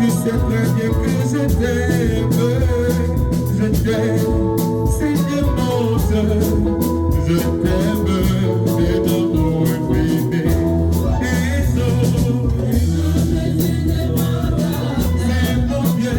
Tu sais très bien que je t'aime, Seigneur mon Dieu, je t'aime, c'est d'amour imprimé. C'est mon bien,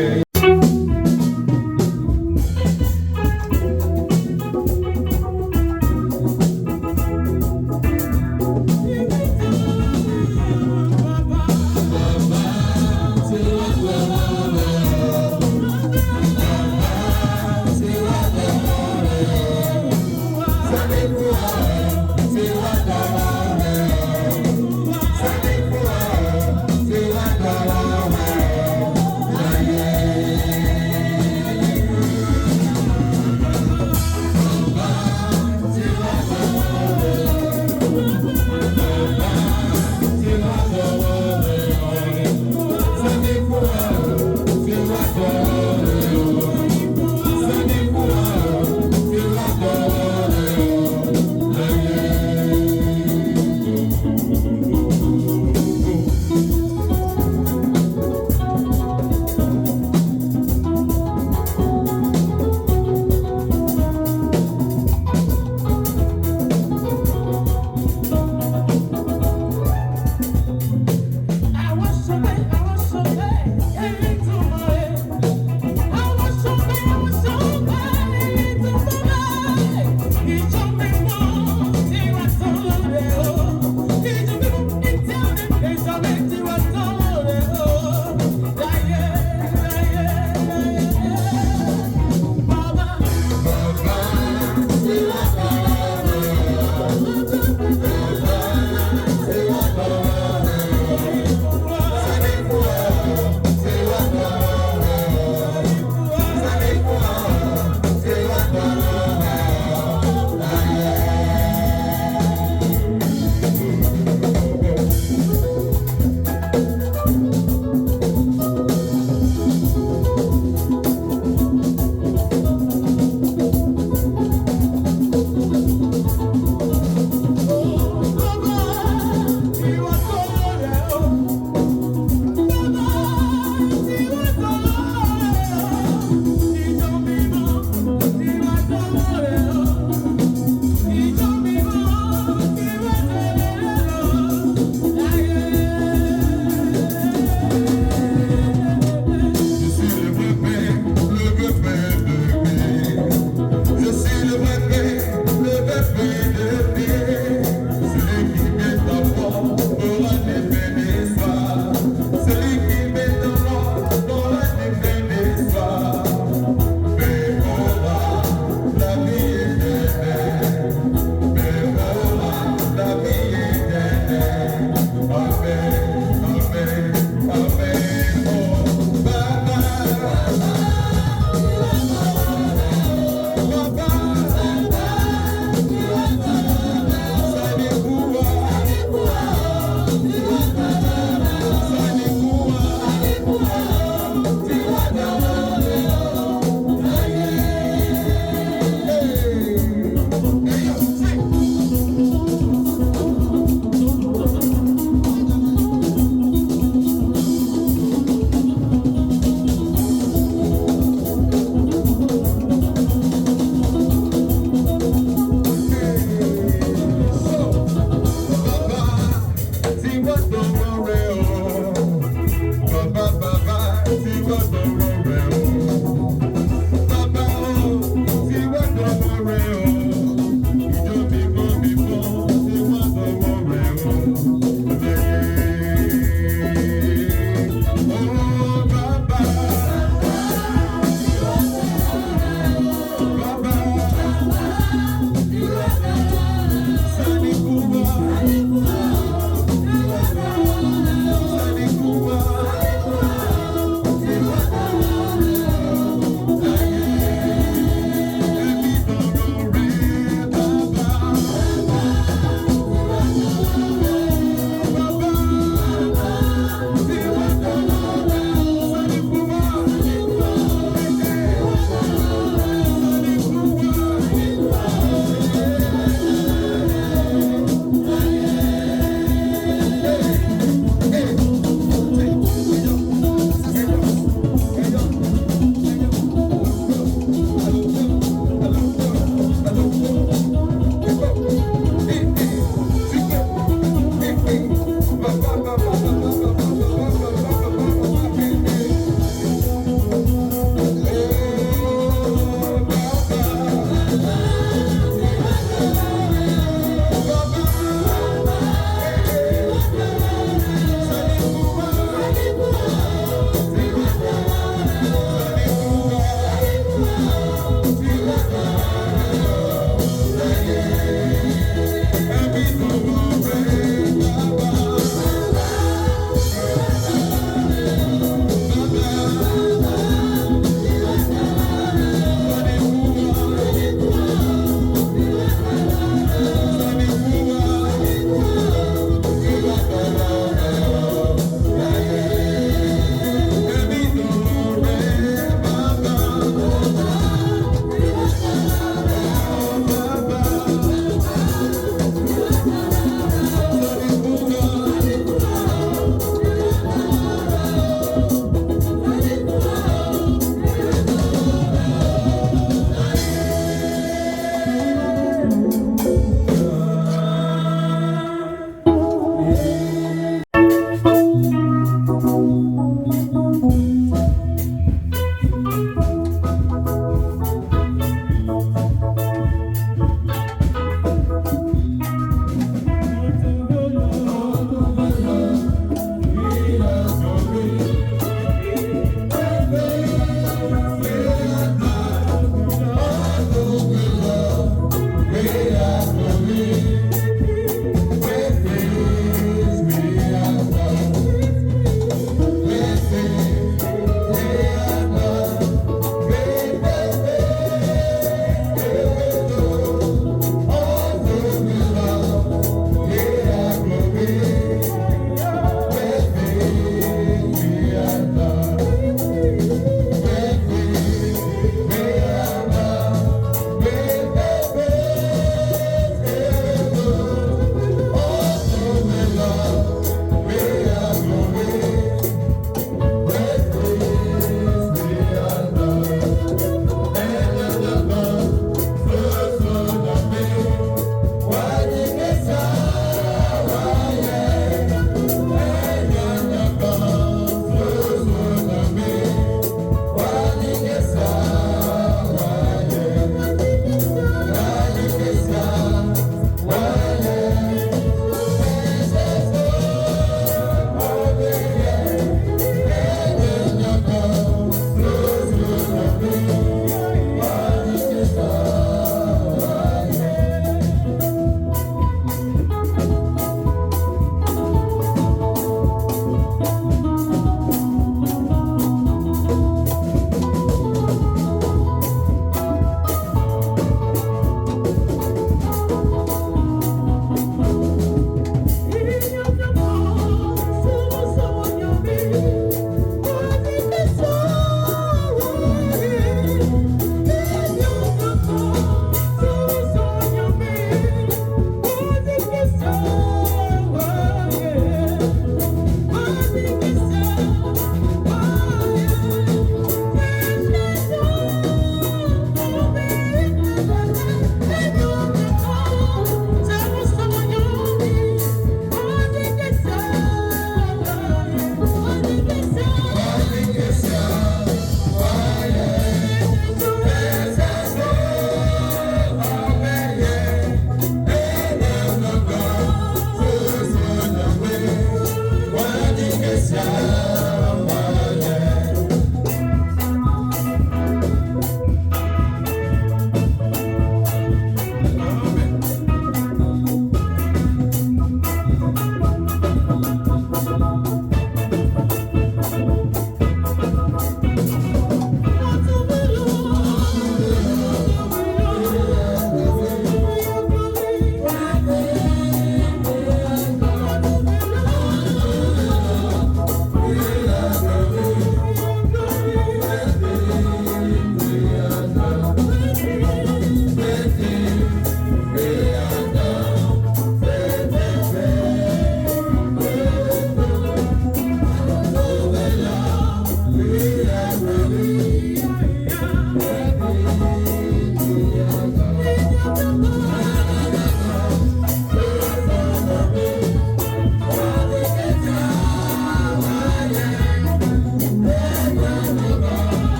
Thank you.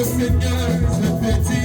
Seigneur, je te dis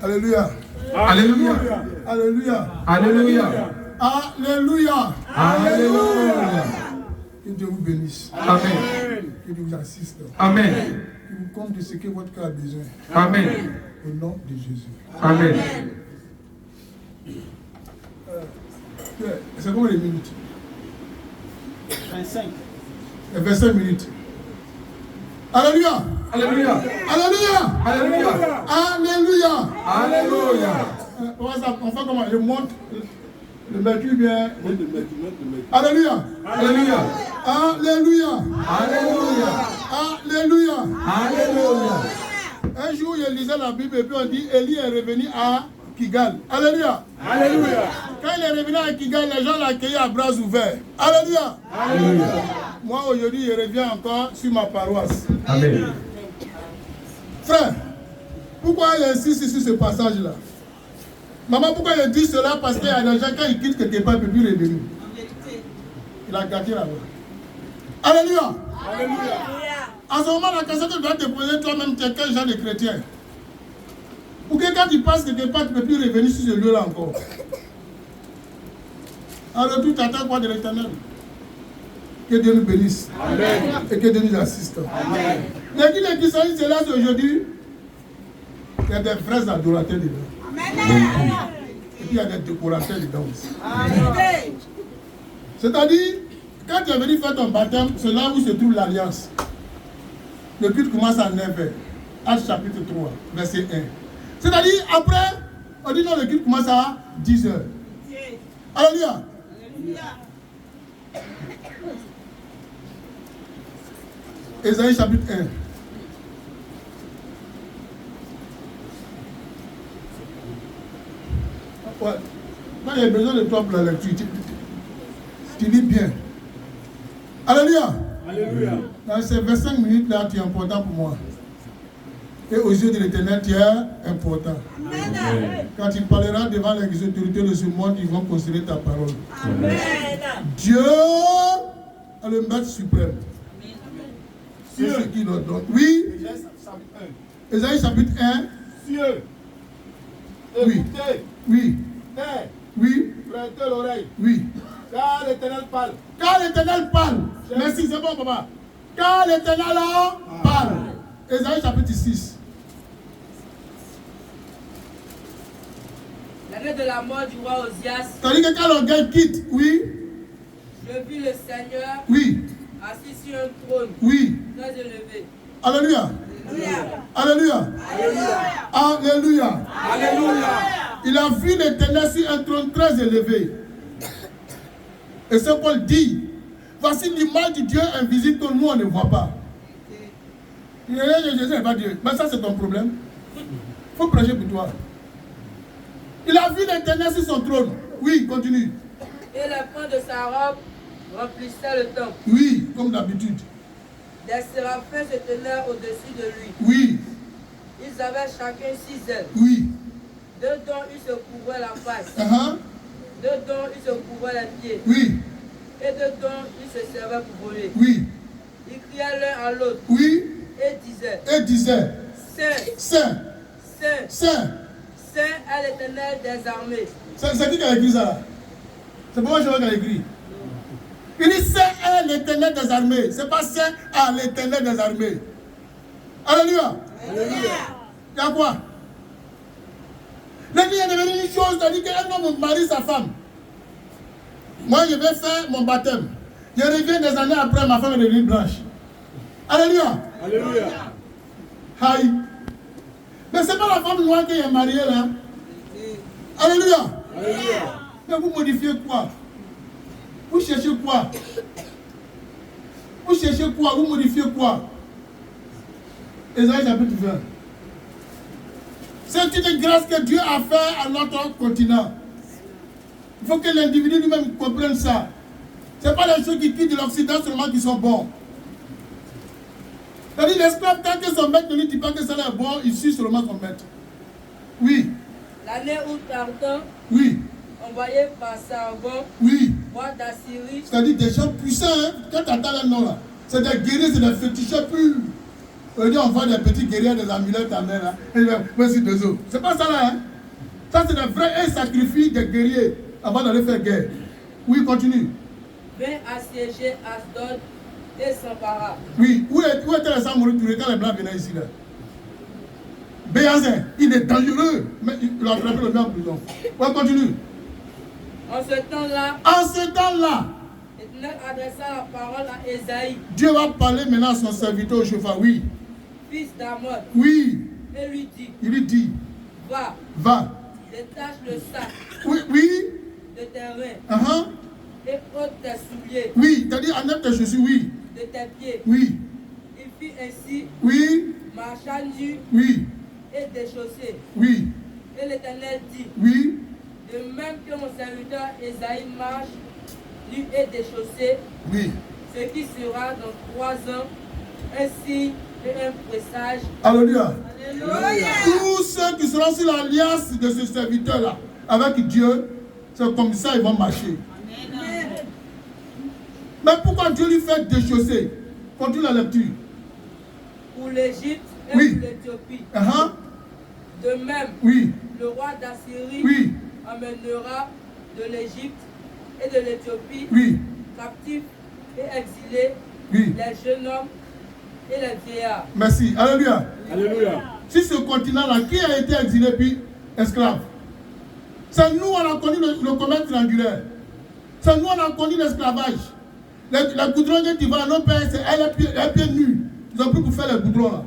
Alléluia. Alléluia. Alléluia. Alléluia. Alléluia. Alléluia. Que Dieu vous bénisse. Amen. Que Dieu vous assiste. Amen. Que vous compte de ce que votre cœur a besoin. Amen. Au nom de Jésus. Amen. C'est combien de minutes? 25. 25 minutes. Alléluia. Alléluia. Alléluia. Alléluia. Alléluia. Alléluia. On fait comment? Je monte le mercure bien. Alléluia. Alléluia. Alléluia. Alléluia. Alléluia. Alléluia. Un jour, je lisais la Bible et puis on dit Élie est revenu à Kigal. Alléluia. Alléluia. Quand il est revenu à Kigal, les gens l'ont accueilli à bras ouverts. Alléluia. Alléluia. Moi, aujourd'hui, je reviens encore sur ma paroisse. Amen. Frère, pourquoi j'insiste sur ce passage-là? Maman, pourquoi je dis cela? Parce qu'il y a des gens, quand ils quittent quelque part, ils ne peuvent plus revenir. Il a gâté là-bas. Alléluia. Alléluia. En ce moment, la question que tu dois te poser toi-même, tu es quel genre de chrétien? Pour que quand tu passes quelque part, tu ne peux plus revenir sur ce lieu-là encore. En retour, tu attends quoi de l'Éternel? Que Dieu nous bénisse. Amen. Et que Dieu nous assiste. Amen. Mais qui les Christiens se laissent aujourd'hui? Il y a des vrais adorateurs dedans. Et puis il y a des décorateurs dedans aussi. C'est-à-dire, quand tu es venu faire ton baptême, c'est là où se trouve l'alliance. Le culte commence à 9h. Actes chapitre 3, verset 1. C'est-à-dire, après, on dit non, le culte commence à 10h. Alléluia. Ésaïe chapitre 1. Ouais. Moi, j'ai besoin de toi pour la lecture. Tu lis bien. Alléluia. Alléluia. Dans ces 25 minutes-là, tu es important pour moi. Et aux yeux de l'Éternel, tu es important. Amen. Quand tu parleras devant les autorités de ce monde, ils vont considérer ta parole. Amen. Dieu est le maître suprême. C'est ce qui leur donne. Oui. Ésaïe chapitre 1. Cieux, Oui. écoutez, Oui. terre, Oui. prêtez l'oreille, Oui. car l'Éternel parle. Quand l'Éternel parle. Merci, c'est bon, papa. Quand l'Éternel parle. Ésaïe chapitre 6. L'année de la mort du roi Osias, C'est-à-dire que quand l'orgueil quitte, oui. je vis le Seigneur Oui. assis sur un trône Oui. très élevé. Alléluia. Alléluia. Alléluia. Alléluia. Il a vu l'Éternel sur un trône très élevé. Et Saint Paul dit, voici l'image du Dieu invisible que nous on ne voit pas. Jésus n'est pas Dieu. Mais ça c'est ton problème. Il faut prêcher pour toi. Il a vu l'Éternel sur son trône. Oui, continue. Et les pans de sa robe remplissaient le temple. Oui, comme d'habitude. Des séraphins se tenaient au-dessus de lui. Oui, Ils avaient chacun 6 ailes. oui. Deux dont ils se couvraient la face, Uh-huh. deux dont ils se couvraient les pieds, Oui, et deux dont ils se servaient pour voler. oui, Ils criaient l'un à l'autre oui. et disaient, Et disait, Saint, Saint, Saint, Saint. Saint est l'Éternel des armées. C'est qui a écrit ça là? C'est pas moi qui a écrit. Il dit Saint est l'Éternel des armées. C'est pas Saint à l'Éternel des armées. Alléluia. Alléluia. Il y a quoi? L'église est devenue une chose, c'est-à-dire qu'un homme marie sa femme. Moi, je vais faire mon baptême. Je reviens des années après, ma femme est devenue blanche. Alléluia. Alléluia. Aïe. Mais c'est pas la femme noire qui est mariée là. Alléluia. Alléluia. Mais vous modifiez quoi? Vous cherchez quoi? Vous cherchez quoi? Vous modifiez quoi? Ésaïe chapitre 20. C'est une grâce que Dieu a fait à notre continent. Il faut que l'individu lui-même comprenne ça. Ce n'est pas les choses qui quittent de l'Occident seulement qui sont bons. C'est-à-dire l'esclave, tant que son maître ne lui dit pas que ça est bon, il suit seulement son maître. Oui, L'année où Tartan, oui, envoyé par Sargon, oui. roi d'Assyrie, C'est-à-dire des gens puissants, hein? Quand tu entends leur nom là, c'est des guerriers, c'est des féticheurs purs. Aujourd'hui, on voit des petits guerriers, des amulettes à main là. Et voici 2 autres. C'est pas ça là, hein? Ça, c'est des vrais sacrifices des guerriers avant d'aller faire guerre. Oui, continue. Vint assiéger Asdod et s'empara. Oui, où étaient les Amourites quand les Blancs venaient ici là? Béazin, il est dangereux, mais il a attrapé le bien en prison. Ouais, continue. En ce temps-là, En ce temps-là, l'Éternel adressa la parole à Ésaïe, Dieu va parler maintenant à son serviteur Joshua. Oui, fils d'Amon, oui, et lui dit, il lui dit, va, va. détache le sac Oui, oui, de tes reins uh-huh. et ôte tes souliers Oui, c'est-à-dire enlève tes chaussures, oui, de tes pieds. oui, Il fit ainsi, oui, marcha nu oui, et déchaussé. oui, Et l'Éternel dit, oui, de même que mon serviteur Ésaïe marche nu et déchaussé, oui. ce qui sera dans 3 ans un signe et un présage. Alléluia. Alléluia. Tous ceux qui seront sur l'alliance de ce serviteur-là, avec Dieu, c'est comme ça ils vont marcher. Amen. Mais pourquoi Dieu lui fait déchausser? Continue la lecture. Pour l'Égypte et Oui. pour l'Éthiopie. Uh-huh. De même, Oui, le roi d'Assyrie oui, amènera de l'Égypte et de l'Éthiopie oui, captifs et exilés oui. les jeunes hommes et les vieillards. Merci. Alléluia. Alléluia. Si ce continent-là, qui a été exilé puis esclave? C'est nous, on a connu le commerce triangulaire. C'est nous, on a connu l'esclavage. Les goudrons que tu vois, nos pères, c'est les pieds nus. Ils ont pris pour faire les goudrons là.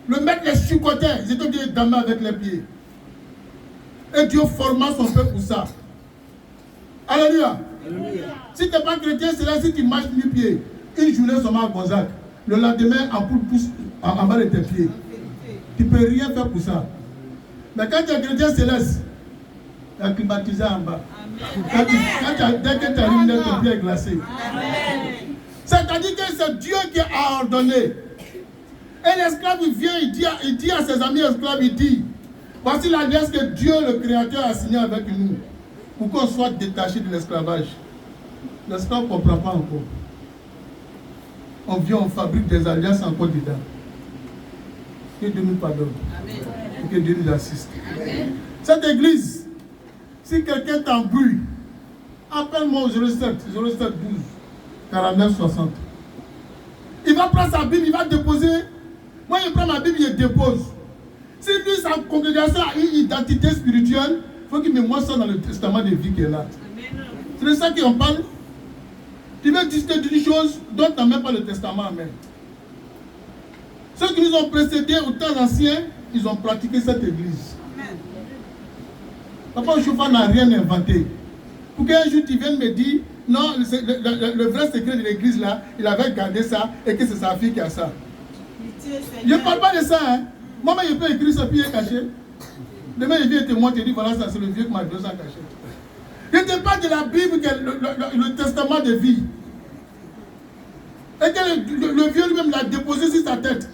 Le maître les chicotait, ils étaient obligés de damer avec les pieds. Et Dieu forma son peuple pour ça. Alléluia. Alléluia. Si tu n'es pas chrétien, c'est là si tu marches nu-pied. Une journée seulement à Gonzague. Le lendemain, en poule pousse en bas de tes pieds. Tu ne peux rien faire pour ça. Mais quand tu es chrétien céleste, tu es climatisé en bas. Dès que tu arrives là, ton pied est glacé. C'est-à-dire que c'est Dieu qui a ordonné. Et l'esclave, il vient, il dit à ses amis esclaves, il dit, voici l'alliance que Dieu, le Créateur, a signée avec nous, pour qu'on soit détaché de l'esclavage. L'esclave ne comprend pas encore. On vient, on fabrique des alliances encore dedans. Que Dieu nous pardonne. Et que Dieu nous assiste. Cette église, si quelqu'un t'embrouille, appelle-moi au 07 12 49 60. Il va prendre sa Bible, il va déposer. Moi, je prends ma Bible, je dépose. Si lui, sa congrégation a une identité spirituelle, il faut qu'il me montre ça dans le testament de vie qui est là. C'est de ça qu'on parle. Tu veux discuter d'une chose, d'autres n'ont même pas le testament en main. Ceux qui nous ont précédés au temps ancien, ils ont pratiqué cette église. Papa Choufa n'a rien inventé. Pour qu'un jour tu viennes me dire, non, le vrai secret de l'église là, il avait gardé ça et que c'est sa fille qui a ça. Je ne parle pas de ça. Hein. Moi, je peux écrire ça puis il est caché. Demain, il vient témoin, te dit, voilà, ça c'est le vieux qui m'a donné ça caché. Je te parle de la Bible, qui est le testament de vie. Et que le vieux lui-même l'a déposé sur sa tête.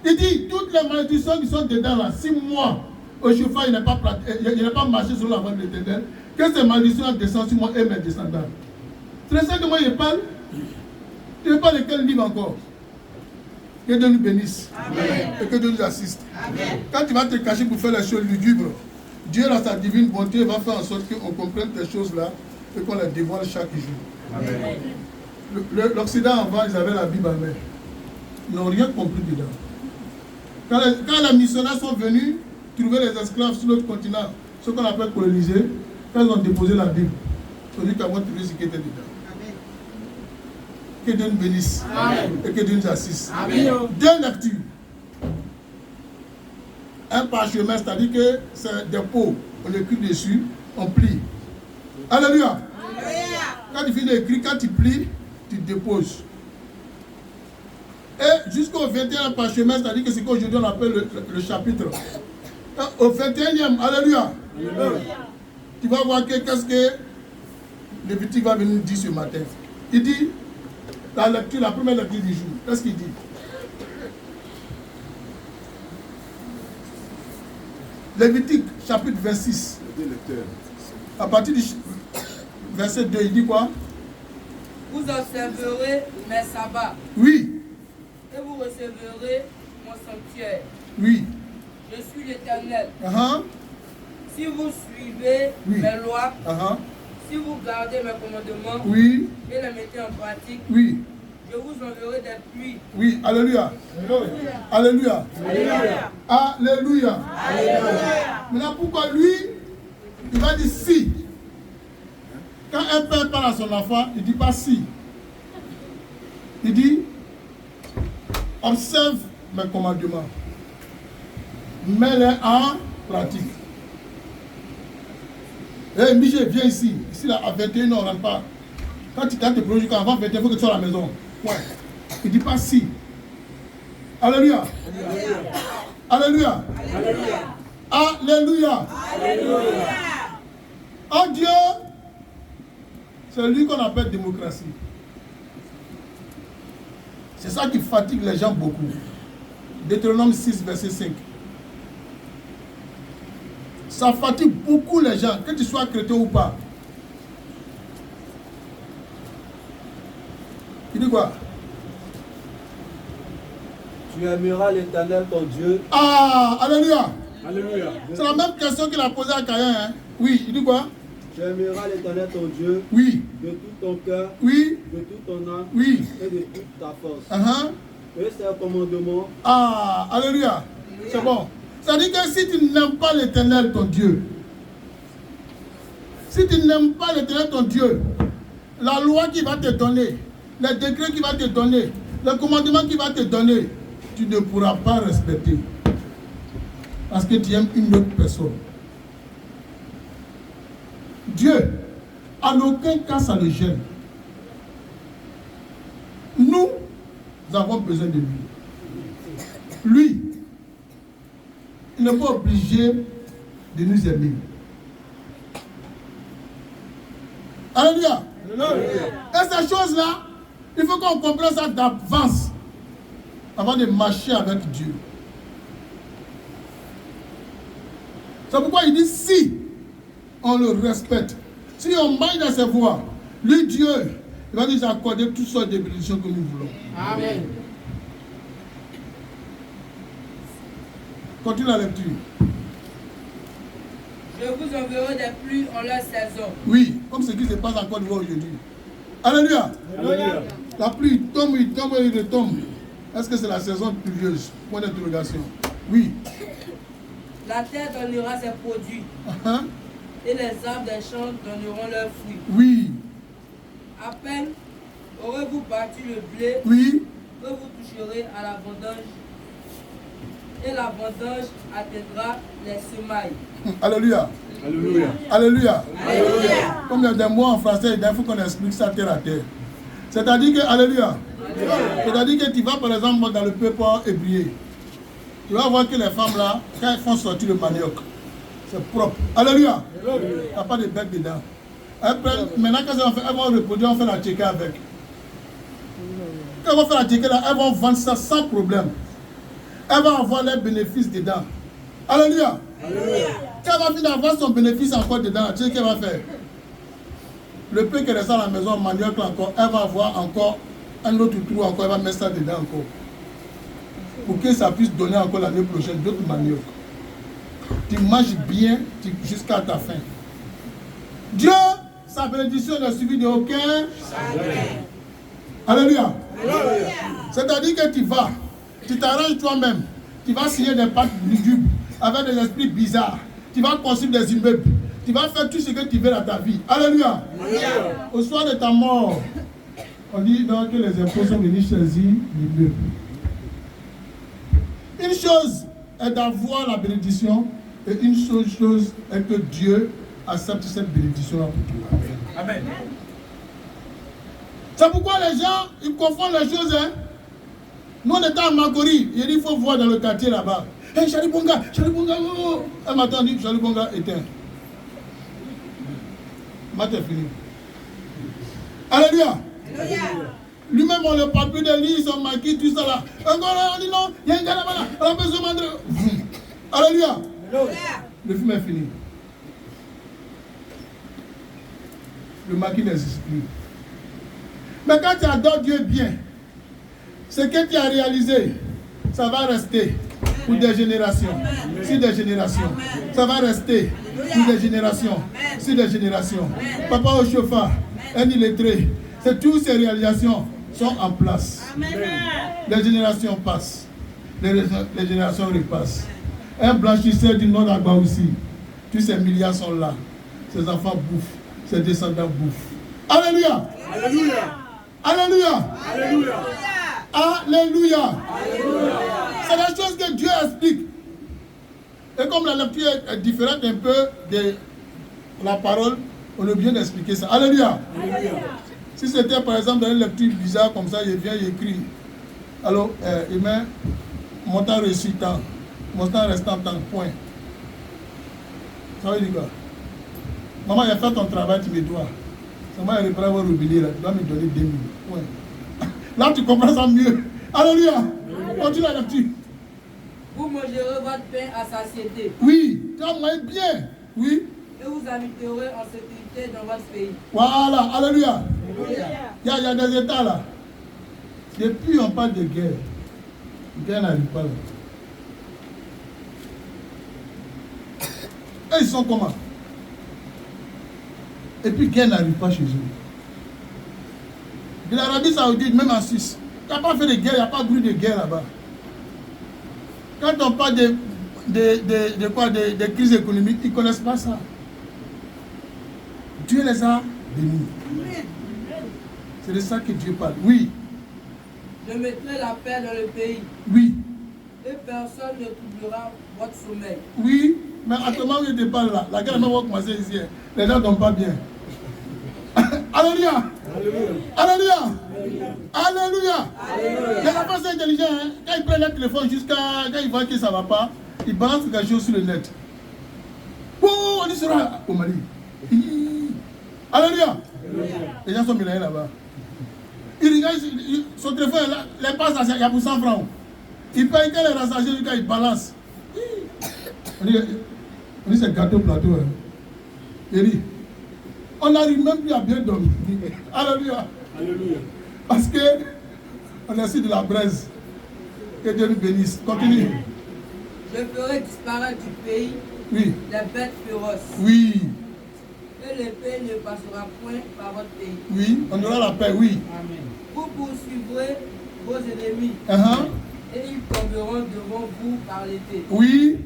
Il dit, toutes les malédictions qui sont dedans là, 6 mois, au chauffeur, il n'a pas marché sur la voie de l'Éternel, que ces malédictions descendent sur moi et mes descendants. C'est de ça que moi je parle. Tu ne parles de quel livre encore? Que Dieu nous bénisse. Amen. Et que Dieu nous assiste. Amen. Quand tu vas te cacher pour faire les choses lugubres, Dieu, dans sa divine bonté, va faire en sorte qu'on comprenne ces choses-là et qu'on les dévoile chaque jour. Amen. L'Occident, avant, ils avaient la Bible en main. Ils n'ont rien compris dedans. Quand les missionnaires sont venus trouver les esclaves sur l'autre continent, ce qu'on appelle colonisés, quand ils ont déposé la Bible, ils ont dit qu'à moi, trouver ce qui était dedans. Amen. Que Dieu nous bénisse. Amen. Et que Dieu nous assiste. Amen. 2 lectures. Un parchemin, c'est-à-dire que c'est des pots, on écrit dessus, on plie. Alléluia. Alléluia. Quand tu finis d'écrire, quand tu plies, tu déposes. Et jusqu'au 21e parchemin, c'est-à-dire que c'est qu'aujourd'hui on appelle le chapitre. Au 21e, alléluia. Alléluia. Tu vas voir qu'est-ce que Lévitique va venir dire ce matin. Il dit, la première lecture du jour, qu'est-ce qu'il dit? Lévitique, chapitre 26. À partir du verset 2, il dit quoi? Vous observerez mes sabbats. Oui. et vous recevrez mon sanctuaire. Oui. Je suis l'Éternel. Uh-huh. Si vous suivez Oui. mes lois, Uh-huh. si vous gardez mes commandements Oui. et les mettez en pratique, Oui. je vous enverrai des pluies. Oui. Alléluia. Alléluia. Alléluia. Alléluia. Maintenant, pourquoi lui, il va dire si. Quand un père parle à son enfant, il ne dit pas si. Il dit, observe mes commandements. Mets-les en pratique. Hé, Michel, viens ici. Ici, là, à 21 ans, on ne rentre pas. Quand tu te produis, avant 21, il faut que tu sois à la maison. Ouais. Il ne dit pas si. Alléluia. Alléluia. Alléluia. Alléluia. En Dieu, c'est lui qu'on appelle démocratie. C'est ça qui fatigue les gens beaucoup. Deutéronome 6, verset 5. Ça fatigue beaucoup les gens, que tu sois chrétien ou pas. Il dit quoi? Tu aimeras l'Éternel ton Dieu. Ah, alléluia. Alléluia. C'est la même question qu'il a posée à Caïn. Hein? Oui, il dit quoi? Tu aimeras l'Éternel ton Dieu Oui, de tout ton cœur, oui, de toute ton âme oui. et de toute ta force. Uh-huh. Et c'est un commandement. Ah, alléluia. C'est bon. Ça dit que si tu n'aimes pas l'Éternel ton Dieu, si tu n'aimes pas l'Éternel ton Dieu, la loi qu'il va te donner, les décrets qu'il va te donner, le commandement qu'il va te donner, tu ne pourras pas respecter. Parce que tu aimes une autre personne. Dieu, en aucun cas ça le gêne. Nous avons besoin de lui. Lui, il n'est pas obligé de nous aimer. Alléluia. Et ces choses-là, il faut qu'on comprenne ça d'avance avant de marcher avec Dieu. C'est pourquoi il dit si on le respecte, si on marche dans ses voies, lui Dieu, il va nous accorder toutes sortes de bénédictions que nous voulons. Amen. Continue la lecture. Je vous enverrai des pluies en leur saison. Oui, comme ce qui se passe encore aujourd'hui. Alléluia. Alléluia. La pluie tombe, il tombe, il retombe. Est-ce que c'est la saison pluvieuse? Point d'interrogation. Oui. La terre donnera ses produits Uh-huh. et les arbres des champs donneront leurs fruits. Oui. À peine aurez-vous battu le blé Oui. que vous toucherez à la vendange et la vendange atteindra les semailles. Alléluia. Alléluia. Alléluia. Alléluia. Comme il y a des mots en français, il faut qu'on explique ça terre à terre. C'est-à-dire que, alléluia. C'est-à-dire que tu vas par exemple dans le peuple hébreu. Tu vas voir que les femmes là, quand elles font sortir le manioc, c'est propre. Alléluia. Il n'y a pas de bec dedans. Maintenant, quand elles vont reproduire, on fait la tchéka avec. Quand elles vont faire la tchéka là, elles vont vendre ça sans problème. Elles vont avoir leurs bénéfices dedans. Alléluia. Quand elle va finir d'avoir son bénéfice encore dedans, tu sais qu'elle va faire? Le peu qu'elle reste à la maison, manioc là encore, elle va avoir encore un autre trou encore, elle va mettre ça dedans encore. Pour que ça puisse donner encore l'année prochaine d'autres manioc. Tu manges bien jusqu'à ta fin. Dieu, sa bénédiction n'est suivie de aucun. Alléluia. C'est-à-dire que tu t'arranges toi-même, tu vas signer des pactes lugubres avec des esprits bizarres, tu vas construire des immeubles, tu vas faire tout ce que tu veux dans ta vie. Alléluia. Au soir de ta mort, on dit donc que les impôts sont venus saisir l'immeuble. Une chose est d'avoir la bénédiction et une chose est que Dieu accepte cette bénédiction-là pour toi. Amen. C'est pourquoi les gens, ils confondent les choses. Hein? Nous, on était à Magori. Il dit, il faut voir dans le quartier là-bas. Hé, Charibonga, oh. Elle m'a dit, Charibonga éteint. Matin fini. Alléluia. Lui-même, on ne parle plus de lui, ils sont maquis, tout ça là. Encore là, on dit non, il y a un gars là-bas là, on a besoin de. Alléluia. Le film est fini. Le maquis n'existe plus. Mais quand tu adores Dieu bien, Ce que tu as réalisé, ça va rester pour des générations, sur des générations. Ça va rester pour des générations, sur des générations. Papa au chauffard, un illettré, c'est toutes ces réalisations sont en place. Les générations passent, les générations repassent. Un blanchisseur du nord d'Agba aussi, tous ces milliards sont là. Ses enfants bouffent, ses descendants bouffent. Alléluia! Alléluia. Alléluia! Alléluia. Alléluia! C'est la chose que Dieu explique. Et comme la lecture est différente un peu de la parole, on est obligé d'expliquer ça. Alléluia! Si c'était par exemple dans une lecture bizarre comme ça, il vient, il écrit. Alors, il met montant reçu tant, montant restant tant, point. Ça veut dire quoi? Maman, il a fait ton travail, tu me dois. Seulement, il reprend votre robinet là, tu dois me donner 2 000. Point. Là, tu comprends ça mieux. Alléluia! Continue la lecture. Vous mangerez votre pain à satiété. Oui, tu as mangé bien. Oui. Et vous habiterez en sécurité dans votre pays. Voilà, alléluia. Alléluia. Il y a des états là. Depuis on parle de guerre. Guerre n'arrive pas là. Et ils sont comment? Et puis guerre n'arrive pas chez eux. De l'Arabie Saoudite, même en Suisse, il n'y a pas fait de guerre, il n'y a pas de bruit de guerre là-bas. Quand on parle de crise économique, ils ne connaissent pas ça. Dieu les a bénis. C'est de ça que Dieu parle. Oui. Je mettrai la paix dans le pays. Oui. Et personne ne troublera votre sommeil. Oui. Mais actuellement, où je te parle là, la guerre va commencer ici. Les gens ne tombent pas bien. Alléluia. Alléluia. Alléluia. Les enfants sont intelligents. Hein? Quand ils prennent le téléphone jusqu'à quand ils voient que ça ne va pas, ils balancent quelque chose sur le net. Oh, on y sera au Mali. Alléluia. Les gens sont millionnaires là-bas. Il regarde son téléphone, là, les passes, il y a pour 100 francs. Il paye que les rassagers jusqu'à il balance. On dit c'est gâteau plateau. Hein. Il dit, on n'arrive même plus à bien dormir. Alléluia. Alléluia. Parce que on est sur de la braise. Que Dieu nous bénisse. Continue. Je ferai disparaître du pays Oui. les bêtes féroces. Oui. Et l'épée ne passera point par votre pays. Oui. On aura la paix. Oui. Vous poursuivrez vos ennemis. Et ils tomberont devant vous par l'épée. Oui.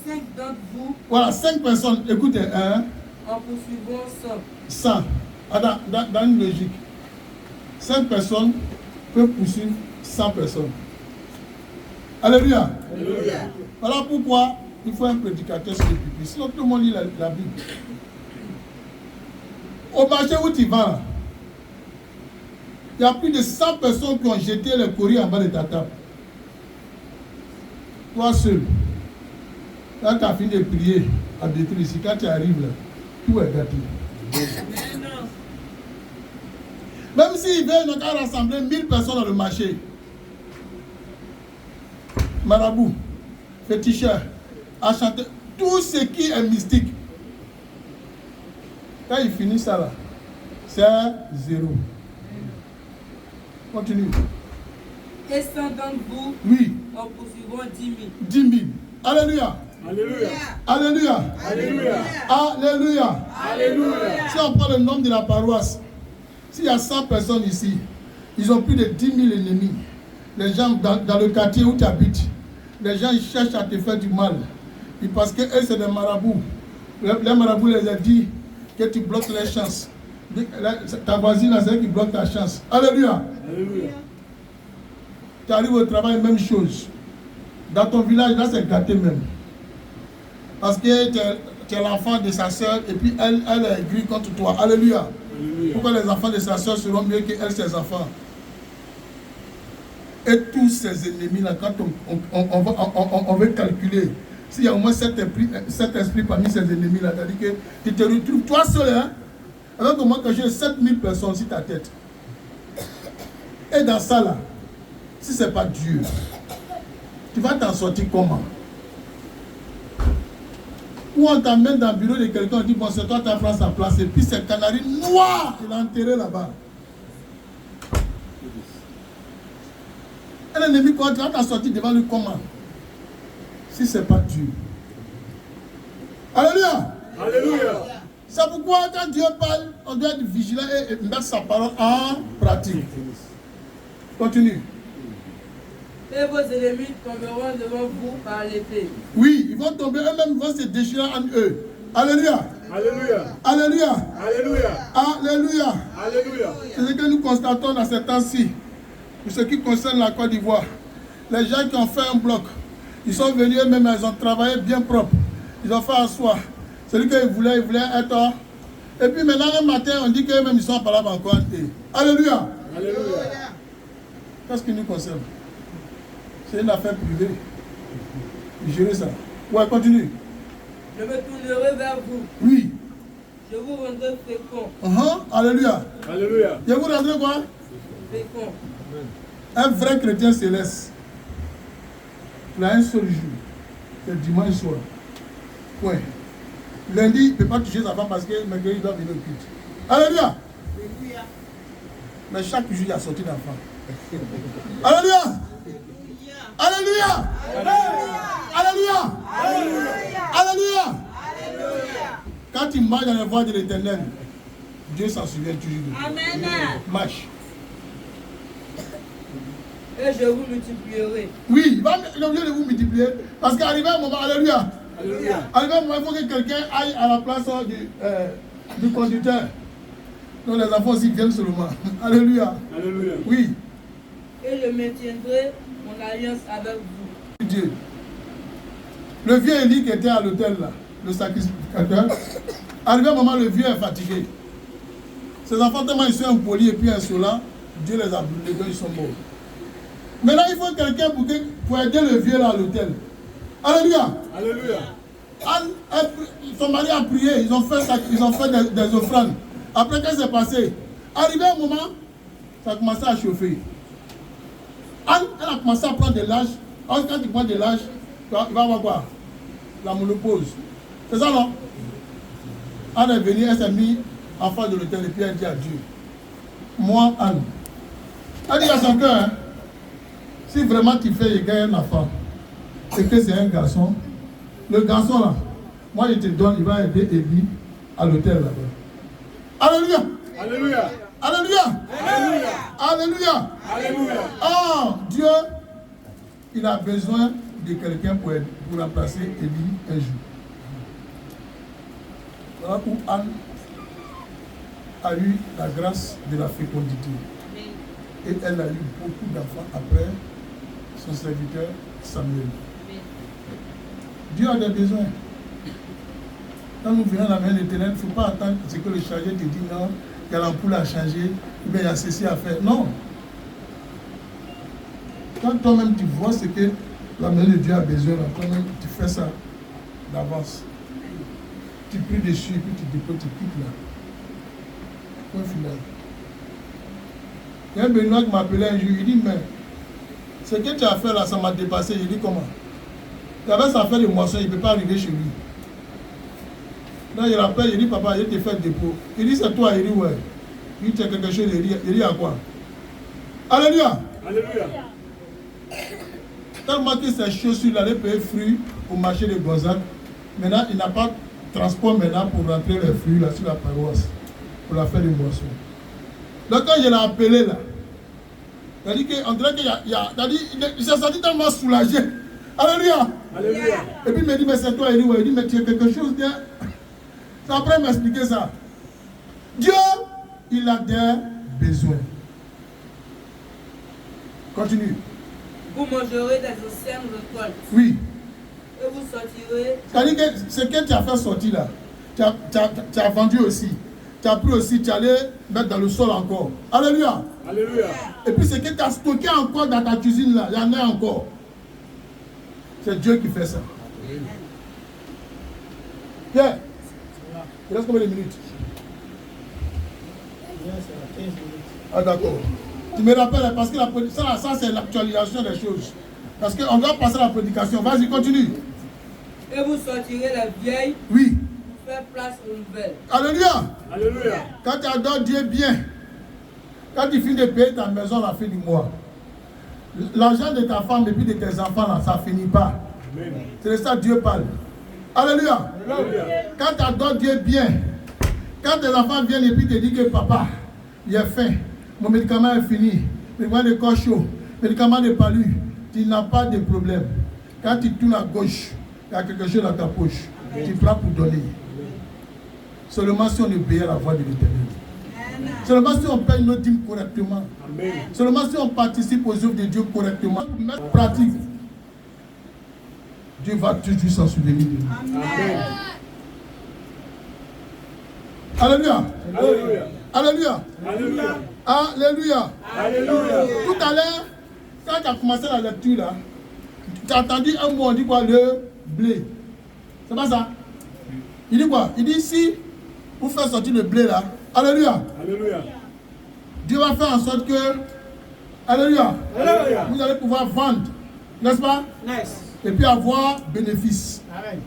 5 d'entre vous. Voilà, 5 personnes. Écoutez, hein. En poursuivant 100. 100. Ah, dans une logique. 5 personnes peuvent poursuivre 100 personnes. Alléluia. Alléluia. Voilà pourquoi il faut un prédicateur sur le pupitre. Sinon tout le monde lit la Bible. Au marché où tu vas, il y a plus de 100 personnes qui ont jeté le courrier en bas de ta table. Toi seul. Quand tu as fini de prier, à détruire ici, quand tu arrives là, tout est gâté. Même s'il veut rassembler 1000 personnes dans le marché, marabout, féticheur, enchanteur, tout ce qui est mystique, quand il finit ça là, c'est 0. Continue. Et 100 d'entre vous. Oui. En poursuivant 10 000. 10 000. Alléluia. Alléluia. Alléluia. Alléluia. Alléluia. Alléluia. Si on prend le nombre de la paroisse, s'il y a 100 personnes ici, ils ont plus de 10 000 ennemis. Les gens dans le quartier où tu habites, les gens ils cherchent à te faire du mal. Et parce que eux, c'est des marabouts. Les marabouts les ont dit que tu bloques les chances. Ta voisine, c'est elle qui bloque ta chance. Alléluia. Alléluia. Tu arrives au travail, même chose. Dans ton village, là, c'est gâté même. Parce que tu es l'enfant de sa soeur et puis elle est grise contre toi. Alléluia. Alléluia. Pourquoi les enfants de sa soeur seront mieux qu'elle, ses enfants? Et tous ces ennemis-là, quand on veut calculer, s'il y a au moins 7 esprits parmi ces ennemis-là, c'est-à-dire que tu te retrouves toi seul, hein, alors comment que j'ai 7000 personnes sur ta tête. Et dans ça, là, si ce n'est pas Dieu, tu vas t'en sortir comment? Ou on t'amène dans le bureau de quelqu'un, on dit, bon, c'est toi qui as pris sa place, et puis c'est canari noir, tu l'as enterré là-bas. Un ennemi, quand tu vas sortir devant lui, comment? Si ce n'est pas Dieu. Alléluia. Alléluia. C'est pourquoi quand Dieu parle, on doit être vigilant et mettre sa parole en pratique. Continue. Et vos ennemis tomberont devant vous par l'épée. Oui, ils vont tomber eux-mêmes, ils vont se déchirer en eux. Alléluia. Alléluia. Alléluia. Alléluia. Alléluia. Alléluia. C'est ce que nous constatons dans ces temps-ci. Pour ce qui concerne la Côte d'Ivoire. Les gens qui ont fait un bloc, ils sont venus eux-mêmes, ils ont travaillé bien propre. Ils ont fait asseoir. Celui qu'ils voulaient, être. Et puis maintenant, un matin, on dit qu'eux-mêmes, ils sont pas là encore. Alléluia. Alléluia. Qu'est-ce qui nous concerne? C'est une affaire privée. Gérez ça. Ouais, continue. Je me tournerai vers vous. Oui. Je vous rendrai fécond. Alléluia. Alléluia. Je vous rendrai quoi? Fécond. Un vrai chrétien céleste. Il a un seul jour. C'est dimanche soir. Ouais. Lundi, il ne peut pas toucher sa femme parce que mercredi, il doit venir au culte. Alléluia. Mais chaque jour, il a sorti d'enfant. Alléluia. Alléluia. Alléluia. Alléluia. Quand il marche dans la voie de l'Éternel, Dieu s'en souvient toujours. Amen. Marche. Et je vous multiplierai. Oui, il va l'objet de vous multiplier. Parce qu'arrivé un moment, alléluia. Alléluia. Arrivé un moment, il faut que quelqu'un aille à la place du conducteur. Donc les enfants aussi viennent seulement. Alléluia. Alléluia. Oui. Et je maintiendrai mon alliance avec vous. Dieu. Le vieux Élie qui était à l'hôtel là, le sacrificateur, arrivé un moment, le vieux est fatigué. Ses enfants tellement ils sont impolis et puis insolents, Dieu les a brûlés, donc ils sont morts. Maintenant, il faut quelqu'un pour aider le vieux là à l'hôtel. Alléluia. Alléluia. Son mari a prié, ils ont fait des offrandes. Après, qu'est-ce qui s'est passé? Arrivé un moment, ça a commencé à chauffer. Anne, elle a commencé à prendre de l'âge. Quand il prend de l'âge, il va avoir quoi? La monopause. C'est ça, non? Anne est venue, elle s'est mise en face de l'hôtel et puis elle dit à Dieu, moi, Anne, elle dit à son cœur, hein, si vraiment tu fais gagner un enfant et que c'est un garçon, le garçon là, moi je te donne, il va aider Élie à l'hôtel là-bas. Alléluia. Alléluia. Alléluia. Alléluia. Alléluia. Alléluia. Oh, Dieu, il a besoin de quelqu'un pour remplacer Élie un jour. Voilà où Anne a eu la grâce de la fécondité. Et elle a eu beaucoup d'enfants après son serviteur Samuel. Dieu a des besoins. Quand nous venons à la main de l'Éternel, il ne faut pas attendre ce que le chargé te dit, non, il y a l'ampoule à changer, ou bien il y a ceci à faire. Non. Quand toi-même tu vois ce que la main de Dieu a besoin, toi-même tu fais ça d'avance. Tu pries dessus et puis tu déposes, tu quittes là. Point final. Il y a un Benoît qui m'appelait un jour, il dit, mais ce que tu as fait là, ça m'a dépassé. Je dis, comment? Il avait sa affaire de moisson, il ne peut pas arriver chez lui. Là, il rappelle, il dit, papa, je t'ai fait le dépôt. Il dit, c'est toi. Il dit, ouais. Il dit, tu as quelque chose, il dit, à quoi? Alléluia. Alléluia. Tellement que ces chaussures-là, les payer fruits au marché de Gonzague. Maintenant, il n'a pas de transport maintenant pour rentrer les fruits là sur la paroisse, pour la faire de moisson. Donc, quand je l'ai appelé là, il a dit qu'on dirait qu'il s'est senti tellement soulagé. Alléluia. Alléluia. Et puis il me dit, mais c'est toi. Il dit, ouais. Il dit, mais tu as quelque chose bien. C'est après m'expliquer ça. Dieu, il a des besoins. Continue. Vous mangerez des anciennes récoltes. Oui. Et vous sortirez. C'est-à-dire que ce que tu as fait sortir là, tu as vendu aussi. Tu as pris aussi, tu allais mettre dans le sol encore. Alléluia. Alléluia. Et puis ce que tu as stocké encore dans ta cuisine là, il y en a encore. C'est Dieu qui fait ça. Pierre, il reste combien de minutes? Ah d'accord. Tu me rappelles parce que ça c'est l'actualisation des choses. Parce qu'on doit passer à la prédication. Vas-y, continue. Et vous sortirez les vieilles Oui. pour faire place aux nouvelles. Alléluia. Alléluia. Quand tu adores Dieu bien, quand tu finis de payer ta maison à la fin du mois, L'argent de ta femme et puis de tes enfants, là, ça ne finit pas. Amen. C'est de ça que Dieu parle. Alléluia. Alléluia. Quand tu adores Dieu bien, quand tes enfants viennent et puis te disent que papa, il a faim, mon médicament est fini, médicament de corps chaud, médicament de palu, tu n'as pas de problème. Quand tu tournes à gauche, il y a quelque chose dans ta poche. Tu prends pour donner. Seulement si on obéit à la voix de l'Éternel. Seulement si on paye nos dîmes correctement. Amen. Seulement si on participe aux œuvres de Dieu correctement. Mettre en pratique. Dieu va toujours s'en souvenir de nous. Amen. Alléluia. Alléluia. Alléluia. Alléluia. Alléluia. Alléluia. Tout à l'heure, quand tu as commencé la lecture là, tu as entendu un mot, on dit quoi? Le blé. C'est pas ça? Il dit quoi? Il dit si vous faites sortir le blé là, alléluia, Alléluia. Dieu va faire en sorte que, alléluia, Alléluia. vous allez pouvoir vendre, n'est-ce pas? Nice. Et puis avoir bénéfice. Amen.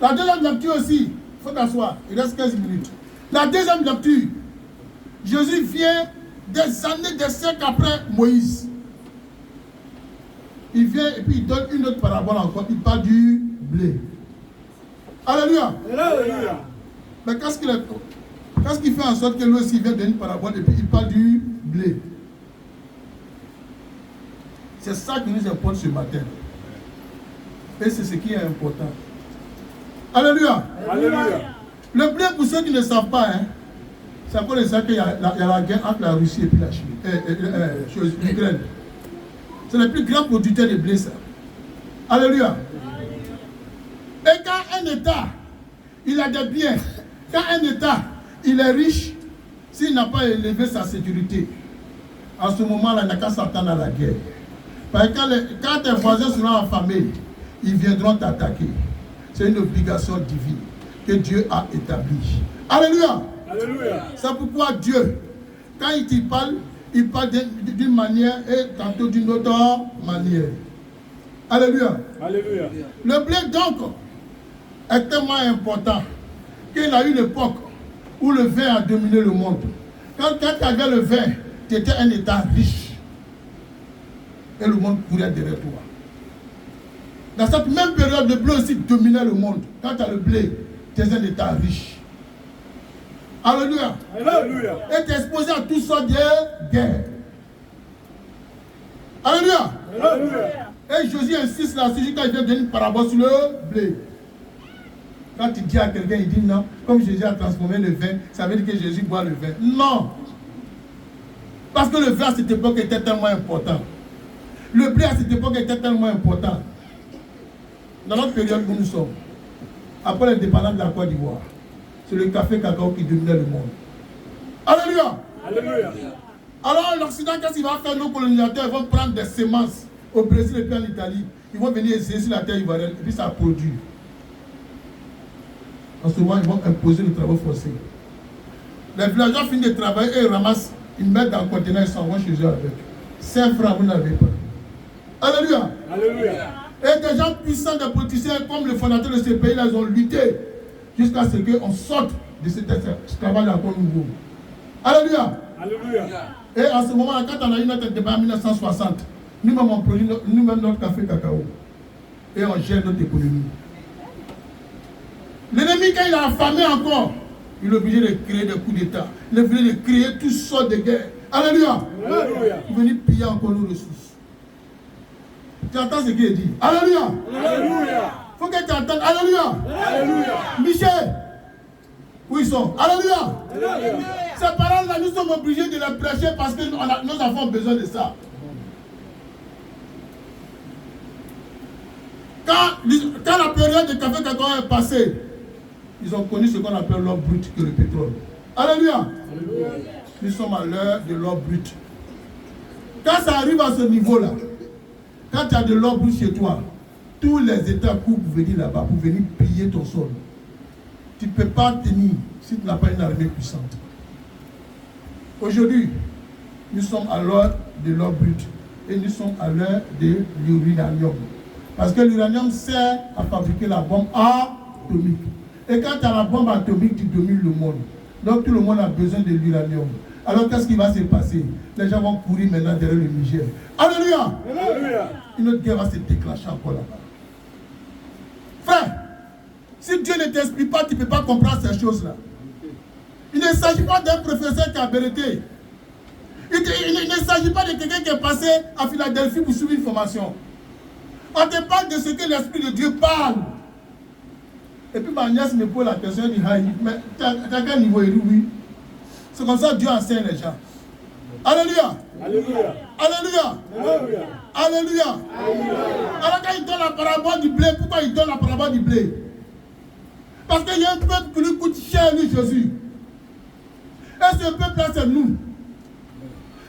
La deuxième lecture aussi, il faut t'asseoir, il reste 15 minutes. La deuxième lecture, Jésus vient des années, des siècles après Moïse. Il vient et puis il donne une autre parabole encore, il parle du blé. Alléluia. Alléluia. Mais qu'est-ce qu'il fait en sorte que lui aussi vient donner une parabole et puis il parle du blé? C'est ça qui nous importe ce matin. Et c'est ce qui est important. Alléluia. Alléluia. Le blé, pour ceux qui ne savent pas, hein, c'est à cause de ça qu'il y a la guerre entre la Russie et puis la Chine, l'Ukraine. C'est le plus grand producteur de blé, ça. Alléluia. Et quand un État, il a des biens, quand un État, il est riche, s'il n'a pas élevé sa sécurité, en ce moment-là, il n'a qu'à s'attendre à la guerre. Parce que quand tes voisins seront affamés, ils viendront t'attaquer. C'est une obligation divine que Dieu a établie. Alléluia. Alléluia. C'est pourquoi Dieu, quand il parle d'une manière et tantôt d'une autre manière. Alléluia. Alléluia. Le blé donc est tellement important qu'il a eu l'époque où le vin a dominé le monde. Quand tu avais le vin, tu étais un État riche. Et le monde courait derrière toi. Dans cette même période, le blé aussi dominait le monde. Quand tu as le blé, tu es un État riche. Alléluia. Alléluia. Et tu es exposé à toutes sortes de guerres. Alléluia. Alléluia. Et Jésus insiste là-dessus quand il vient donner une parabole sur le blé. Quand tu dis à quelqu'un, il dit non, comme Jésus a transformé le vin, ça veut dire que Jésus boit le vin. Non. Parce que le vin à cette époque était tellement important. Le blé à cette époque était tellement important. Dans notre période où nous sommes, après l'indépendance de la Côte d'Ivoire, c'est le café cacao qui dominait le monde. Alléluia. Alléluia. Alors l'Occident, qu'est-ce qu'il va faire? Nos colonisateurs, ils vont prendre des semences au Brésil et puis en Italie. Ils vont venir essayer sur la terre ivoirienne et puis ça produit. En ce moment, ils vont imposer le travail forcé. Les villageois finissent de travailler et ils ramassent, ils mettent dans le conteneur et s'en vont chez eux avec. 5 francs, vous n'avez pas. Alléluia. Alléluia. Et des gens puissants, des politiciens comme le fondateur de ce pays-là, ils ont lutté jusqu'à ce qu'on sorte de cet esclavage encore nouveau. Alléluia. Alléluia. Et en ce moment-là, quand on a eu notre débat en 1960, nous-mêmes on produit nous-mêmes notre café cacao. Et on gère notre économie. L'ennemi, quand il a affamé encore, il est obligé de créer des coups d'État. Il est obligé de créer toutes sortes de guerres. Alléluia. Alléluia. Il venir piller encore nos ressources. Tu entends ce qu'il est dit? Alléluia. Alléluia. Il faut que tu entendes. Alléluia. Alléluia. Michel, où ils sont? Alléluia. Alléluia. Ces paroles-là, nous sommes obligés de les prêcher parce que nos enfants ont besoin de ça. Quand la période de café cacao est passée, ils ont connu ce qu'on appelle l'or brut que le pétrole. Alléluia. Alléluia. Nous sommes à l'heure de l'or brut. Quand ça arrive à ce niveau-là, quand tu as de l'or brut chez toi, tous les États courent pour venir là-bas, pour venir piller ton sol. Tu ne peux pas tenir si tu n'as pas une armée puissante. Aujourd'hui, nous sommes à l'heure de l'or brut et nous sommes à l'heure de l'uranium. Parce que l'uranium sert à fabriquer la bombe atomique. Et quand tu as la bombe atomique, tu domines le monde. Donc tout le monde a besoin de l'uranium. Alors qu'est-ce qui va se passer? Les gens vont courir maintenant derrière le Niger. Alléluia! Alléluia. Une autre guerre va se déclencher encore là-bas. Frère, si Dieu ne t'explique pas, tu ne peux pas comprendre ces choses-là. Il ne s'agit pas d'un professeur qui a vérité. Il ne s'agit pas de quelqu'un qui est passé à Philadelphie pour suivre une formation. On te parle de ce que l'Esprit de Dieu parle. Et puis ma nièce me pose la question, elle dit, mais tu as quel niveau? Il dit oui. C'est comme ça que Dieu enseigne les gens. Alléluia. Alléluia. Alléluia. Alléluia. Alléluia. Alors quand il donne la parabole du blé, pourquoi il donne la parabole du blé? Parce qu'il y a un peuple qui lui coûte cher, lui, Jésus. Et ce peuple-là, c'est nous.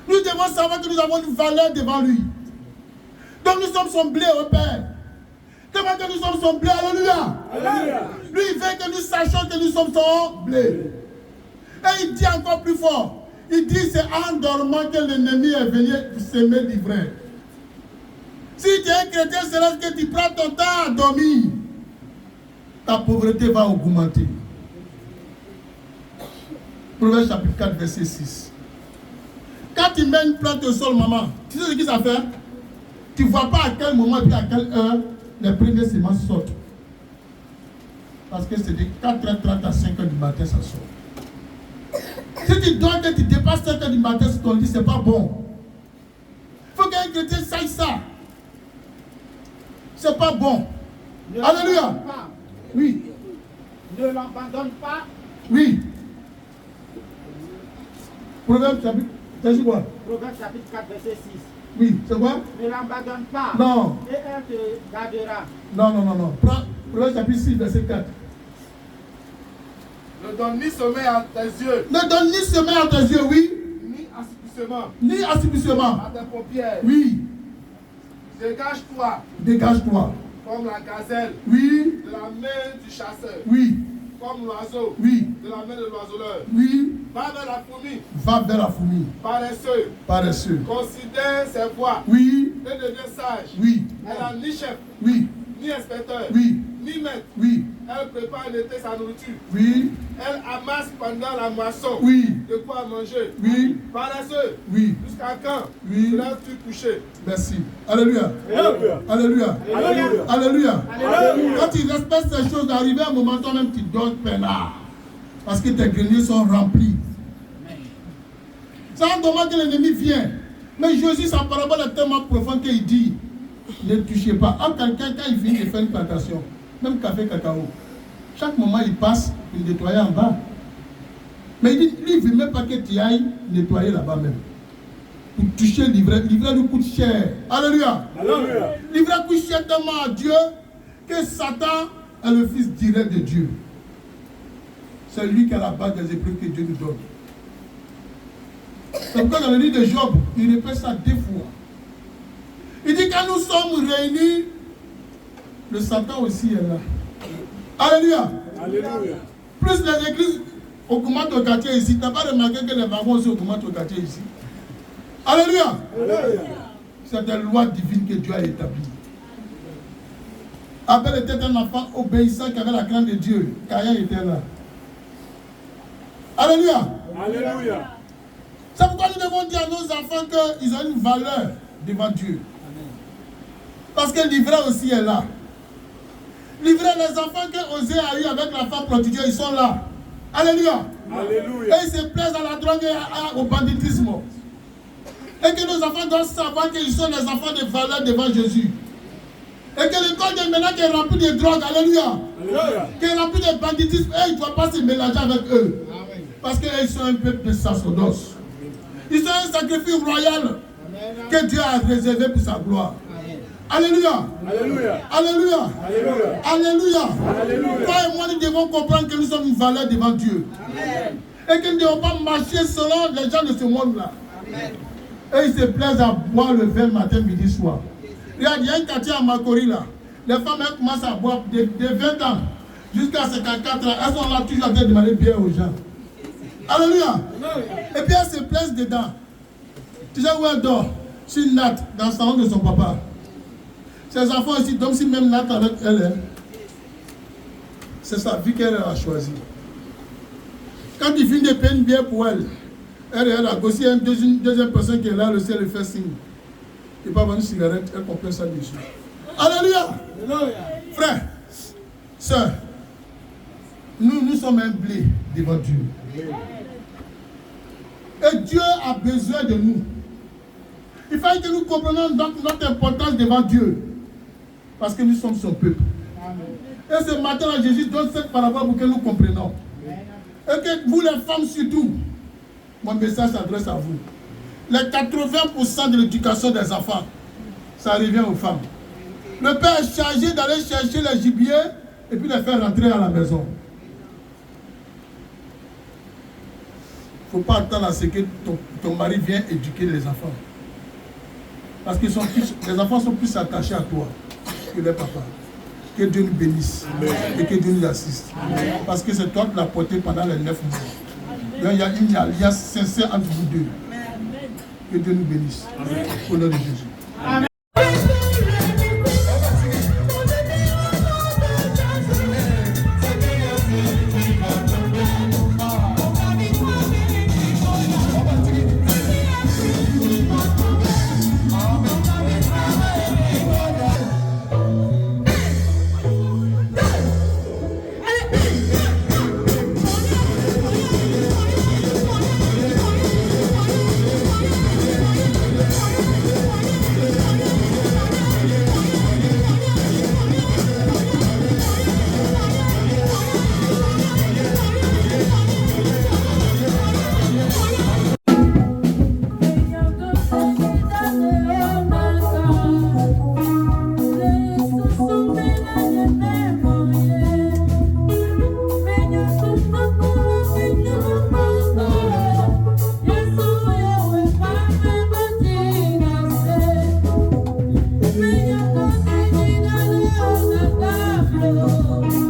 Nous devons savoir que nous avons une valeur devant lui. Donc nous sommes son blé au Père. Comment que nous sommes son blé? Alléluia. Alléluia. Lui, il veut que nous sachions que nous sommes son blé. Et il dit encore plus fort. Il dit c'est en dormant que l'ennemi est venu s'aimer l'ivraie. Si tu es un chrétien, c'est là que tu prends ton temps à dormir. Ta pauvreté va augmenter. Proverbe chapitre 4, verset 6. Quand tu mets une plante au sol, maman, tu sais ce que ça fait? Tu ne vois pas à quel moment et à quelle heure les premières semences sortent. Parce que c'est de 4h30 à 5h du matin, ça sort. Si tu dors et tu dépasses 5h du matin sur ton lit, ce n'est pas bon. Il faut qu'un chrétien sache ça. Ce n'est pas bon. Alléluia. Oui. Ne l'abandonne pas. Oui. Proverbe chapitre, c'est quoi? Proverbe chapitre 4, verset 6. Oui, c'est quoi? Ne l'abandonne pas. Non. Et elle te gardera. Non. Proverbe chapitre 6, verset 4. Ne donne ni sommeil à tes yeux, Ne donne ni sommeil à tes yeux, oui. ni assouplissement Ni assouplissement. à tes paupières. Oui. Dégage-toi Dégage-toi. comme la gazelle Oui. de la main du chasseur, Oui. comme l'oiseau Oui. de la main de l'oiseleur. Oui. Va vers la fourmi, Va vers la fourmi. paresseux, Paresseux. considère ses voies Oui. et deviens sage. Oui. Elle n'a ni chef, Oui. ni inspecteur, Oui. ni maître. Oui. Elle prépare en été sa nourriture. Oui. Elle amasse pendant la moisson Oui. de quoi manger. Oui. Paresseux, Oui. jusqu'à quand Oui. seras-tu couché? Merci. Alléluia. Alléluia. Alléluia. Alléluia. Alléluia. Alléluia. Quand tu respectes ces choses, d'arriver à un moment, toi-même, tu dors peinard. Parce que tes greniers sont remplis. C'est un moment que l'ennemi vient. Mais Jésus, sa parabole est tellement profonde qu'il dit, ne touchez pas. En quelqu'un, quand il finit de faire une plantation, même café, cacao, chaque moment il passe, il nettoie en bas. Mais il dit, lui, il ne veut même pas que tu ailles nettoyer là-bas même. Pour toucher l'ivraie. L'ivraie lui coûte cher. Alléluia. Alléluia. L'ivraie coûte cher tellement à Dieu que Satan est le fils direct de Dieu. C'est lui qui a la base des épreuves que Dieu nous donne. C'est pourquoi dans le livre de Job, il répète ça 2 fois. Il dit quand nous sommes réunis, le Satan aussi est là. Alléluia. Alléluia. Plus les églises augmentent au quartier ici. Tu n'as pas remarqué que les wagons aussi augmentent au quartier ici. Alléluia. Alléluia. C'est des lois divines que Dieu a établies. Abel était un enfant obéissant qui avait la crainte de Dieu. Caïn était là. Alléluia. Alléluia. C'est pourquoi nous devons dire à nos enfants qu'ils ont une valeur devant Dieu. Parce que l'ivraie aussi est là. L'ivraie, les enfants que Osée a eu avec la femme prostituée, ils sont là. Alléluia. Alléluia. Et ils se plaisent à la drogue et au banditisme. Et que nos enfants doivent savoir qu'ils sont des enfants de valeur devant Jésus. Et que le corps de ménage qui est rempli de drogue, alléluia, Alléluia. qui est rempli de banditisme, et ils ne doivent pas se mélanger avec eux. Parce qu'ils sont un peuple de sacerdoce. Ils sont un sacrifice royal que Dieu a réservé pour sa gloire. Alléluia. Alléluia. Alléluia. Alléluia. Alléluia. Alléluia. Toi et moi, nous devons comprendre que nous sommes une valeur devant Dieu. Et que nous ne devons pas marcher selon les gens de ce monde-là. Et ils se plaisent à boire le vin matin, midi, soir. Regarde, il y a un quartier à Makori là. Les femmes elles commencent à boire de 20 ans jusqu'à 54 ans. Elles sont là toujours en train de demander bien aux gens. Alléluia. Et puis elles se plaisent dedans. Tu sais où elle dort? Sur une natte dans le salon de son papa. Ses enfants ici dorment si même natte avec elle. C'est sa vie qu'elle a choisie. Quand il finit de payer une bière pour elle, Elle est là. Aussi, il y a une deuxième personne qui est là, le ciel lui fait signe. Il va avoir une cigarette, elle comprend ça dessus. Alléluia. Frère, sœur, nous sommes un blé devant Dieu. Et Dieu a besoin de nous. Il fallait que nous comprenions donc notre importance devant Dieu. Parce que nous sommes son peuple. Et ce matin, Jésus donne cette parabole pour que nous comprenions. Et que vous, les femmes surtout, mon message s'adresse à vous. Les 80% de l'éducation des enfants, ça revient aux femmes. Le père est chargé d'aller chercher les gibiers et puis les faire rentrer à la maison. Il ne faut pas attendre à ce que ton mari vienne éduquer les enfants. Parce que les enfants sont plus attachés à toi que les papas. Que Dieu nous bénisse. Amen. Et que Dieu nous assiste. Amen. Parce que c'est toi qui l'as porté pendant les 9 mois. Donc il y a une alliance sincère entre vous deux. Amen. Que Dieu nous bénisse. Amen. Au nom de Jésus. Amen. Oh